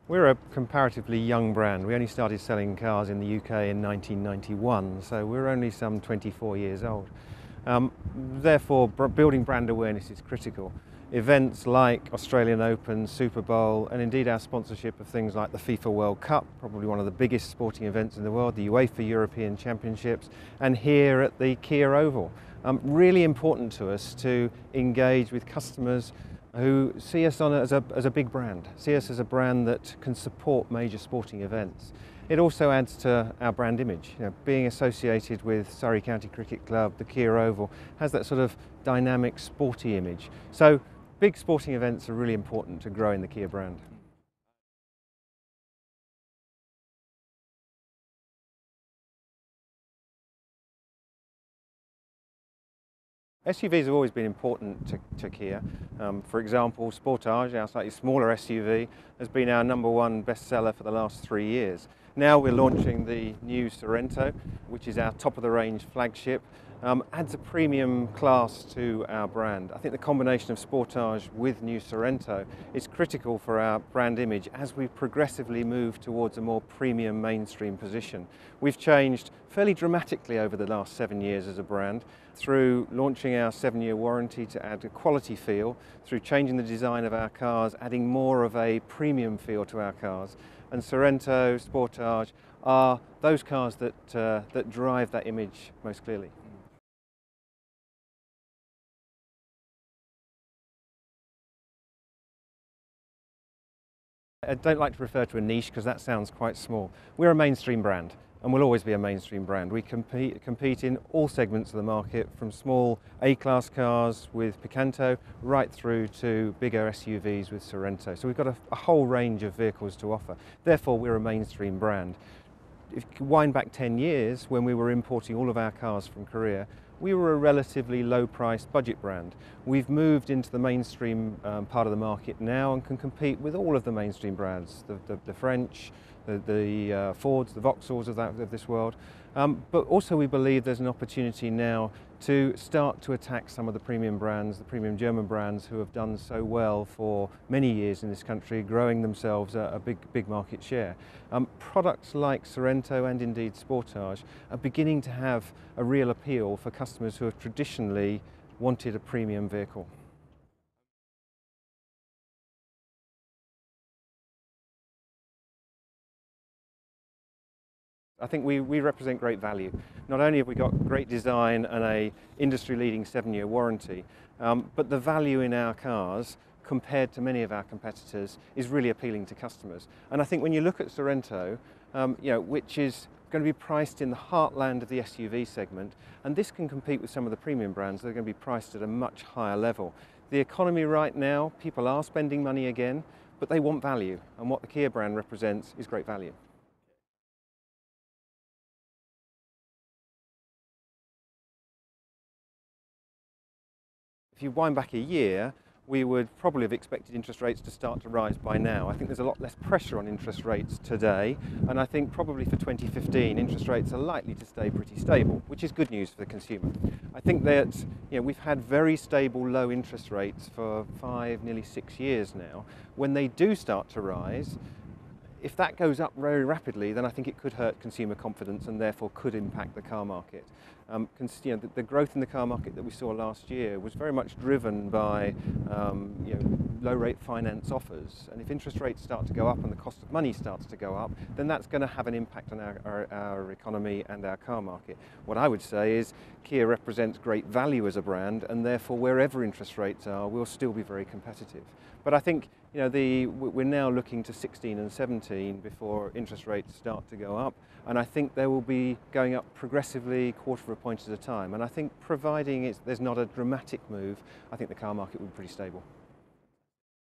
We're a comparatively young brand. We only started selling cars in the UK in 1991, so we're only some 24 years old. Therefore, building brand awareness is critical. Events like Australian Open, Super Bowl, and indeed our sponsorship of things like the FIFA World Cup, probably one of the biggest sporting events in the world, the UEFA European Championships, and here at the Kia Oval. Really important to us to engage with customers who see us as a big brand, see us as a brand that can support major sporting events. It also adds to our brand image. Being associated with Surrey County Cricket Club, the Kia Oval, has that sort of dynamic, sporty image. So big sporting events are really important to growing the Kia brand. SUVs have always been important to Kia. For example, Sportage, our slightly smaller SUV, has been our #1 bestseller for the last 3 years. Now we're launching the new Sorento, which is our top-of-the-range flagship. Adds a premium class to our brand. I think the combination of Sportage with new Sorento is critical for our brand image as we progressively move towards a more premium mainstream position. We've changed fairly dramatically over the last 7 years as a brand through launching our 7-year warranty to add a quality feel, through changing the design of our cars, adding more of a premium feel to our cars. And Sorento, Sportage are those cars that drive that image most clearly. I don't like to refer to a niche because that sounds quite small. We're a mainstream brand and we'll always be a mainstream brand. We compete in all segments of the market, from small A-class cars with Picanto right through to bigger SUVs with Sorento. So we've got a whole range of vehicles to offer. Therefore, we're a mainstream brand. If you wind back 10 years, when we were importing all of our cars from Korea, we were a relatively low-priced budget brand. We've moved into the mainstream part of the market now and can compete with all of the mainstream brands, the French, the Fords, the Vauxhalls of this world. But also we believe there's an opportunity now to start to attack some of the premium brands, the premium German brands who have done so well for many years in this country, growing themselves a big market share. Products like Sorento and indeed Sportage are beginning to have a real appeal for customers who have traditionally wanted a premium vehicle. I think we represent great value. Not only have we got great design and an industry-leading 7-year warranty, but the value in our cars compared to many of our competitors is really appealing to customers. And I think when you look at Sorento, which is going to be priced in the heartland of the SUV segment, and this can compete with some of the premium brands that are going to be priced at a much higher level. The economy right now, people are spending money again, but they want value, and what the Kia brand represents is great value. If you wind back a year, we would probably have expected interest rates to start to rise by now. I think there's a lot less pressure on interest rates today, and I think probably for 2015 interest rates are likely to stay pretty stable, which is good news for the consumer. I think that we've had very stable low interest rates for 5, nearly 6 years now. When they do start to rise, if that goes up very rapidly, then I think it could hurt consumer confidence and therefore could impact the car market. The growth in the car market that we saw last year was very much driven by low-rate finance offers. And if interest rates start to go up and the cost of money starts to go up, then that's going to have an impact on our economy and our car market. What I would say is Kia represents great value as a brand, and therefore wherever interest rates are, we'll still be very competitive. But I think we're now looking to 16 and 17 before interest rates start to go up, and I think they will be going up progressively, quarter of a point at a time. And I think providing there's not a dramatic move, I think the car market will be pretty stable.